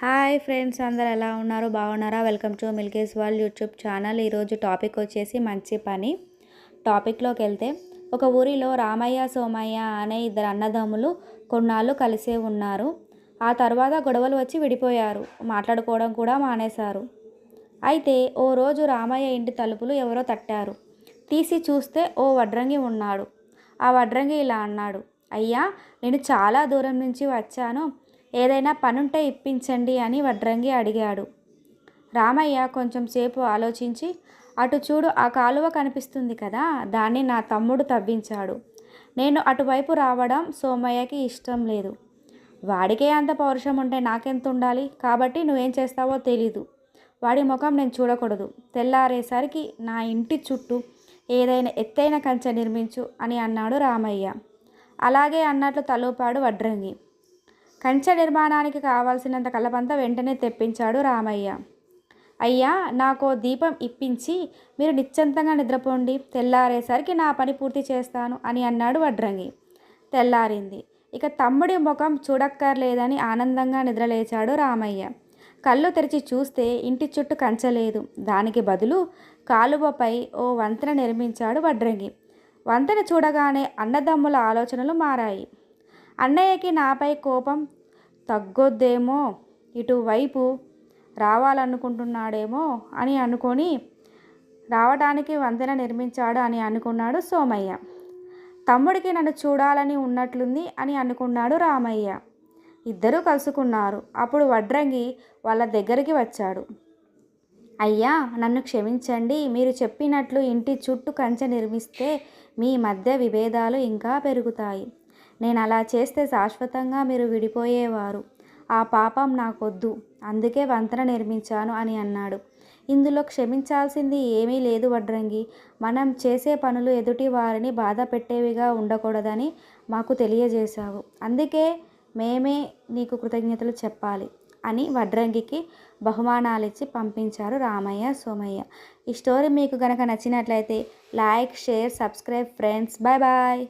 Hi friends, అందరు ఎలా ఉన్నారు? బాగున్నారా? Welcome to Milky's world YouTube channel. ఈరోజు టాపిక్ వచ్చేసి మంచి పని. టాపిక్లోకి వెళ్తే, ఒక ఊరిలో రామయ్య సోమయ్య అనే ఇద్దరు అన్నదమ్ములు కొన్నాళ్ళు కలిసే ఉన్నారు. ఆ తర్వాత గొడవలు వచ్చి విడిపోయారు. మాట్లాడుకోవడం కూడా మానేశారు. అయితే ఓ రోజు రామయ్య ఇంటి తలుపులు ఎవరో తట్టారు. తీసి చూస్తే ఓ వడ్రంగి ఉన్నాడు. ఆ వడ్రంగి ఇలా అన్నాడు: అయ్యా, నేను చాలా దూరం నుంచి వచ్చాను, ఏదైనా పనుంటే ఇప్పించండి అని వడ్రంగి అడిగాడు. రామయ్య కొంచెం సేపు ఆలోచించి, అటు చూడు, ఆ కాలువ కనిపిస్తుంది కదా, దాన్ని నా తమ్ముడు తవ్వించాడు. నేను అటువైపు రావడం సోమయ్యకి ఇష్టం లేదు. వాడికే అంత పౌరుషం ఉంటే నాకెంత ఉండాలి? కాబట్టి నువ్వేం చేస్తావో తెలీదు. వాడి ముఖం నేను చూడకూడదు. తెల్లారేసరికి నా ఇంటి చుట్టూ ఏదైనా ఎత్తైన కంచె నిర్మించు అని అన్నాడు రామయ్య. అలాగే అన్నట్లు తలూపాడు వడ్రంగి. కంచె నిర్మాణానికి కావాల్సినంత కలపంతా వెంటనే తెప్పించాడు రామయ్య. అయ్యా, నాకో దీపం ఇప్పించి మీరు నిశ్చింతంగా నిద్రపోండి, తెల్లారేసరికి నా పని పూర్తి చేస్తాను అని అన్నాడు వడ్రంగి. తెల్లారింది. ఇక తమ్ముడి ముఖం చూడక్కర్లేదని ఆనందంగా నిద్రలేచాడు రామయ్య. కళ్ళు తెరిచి చూస్తే ఇంటి చుట్టూ కంచె లేదు. దానికి బదులు కాలువపై ఓ వంతెన నిర్మించాడు వడ్రంగి. వంతెన చూడగానే అన్నదమ్ముల ఆలోచనలు మారాయి. అన్నయ్యకి నాపై కోపం తగ్గొద్దేమో, ఇటువైపు రావాలనుకుంటున్నాడేమో అని అనుకొని రావడానికి వంతెన నిర్మించాడు అని అనుకున్నాడు సోమయ్య. తమ్ముడికి నన్ను చూడాలని ఉన్నట్లుంది అని అనుకున్నాడు రామయ్య. ఇద్దరూ కలుసుకున్నారు. అప్పుడు వడ్రంగి వాళ్ళ దగ్గరికి వచ్చాడు. అయ్యా, నన్ను క్షమించండి. మీరు చెప్పినట్లు ఇంటి చుట్టూ కంచె నిర్మిస్తే మీ మధ్య విభేదాలు ఇంకా పెరుగుతాయి. నేను అలా చేస్తే శాశ్వతంగా మీరు విడిపోయేవారు. ఆ పాపం నాకొద్దు. అందుకే వంతెన నిర్మించాను అని అన్నాడు. ఇందులో క్షమించాల్సింది ఏమీ లేదు వడ్రంగి. మనం చేసే పనులు ఎదుటి వారిని బాధ పెట్టేవిగా ఉండకూడదని మాకు తెలియజేశావు. అందుకే మేమే నీకు కృతజ్ఞతలు చెప్పాలి అని వడ్రంగికి బహుమానాలిచ్చి పంపించారు రామయ్య, సోమయ్య. ఈ స్టోరీ మీకు కనుక నచ్చినట్లయితే like, share, subscribe friends. Bye bye.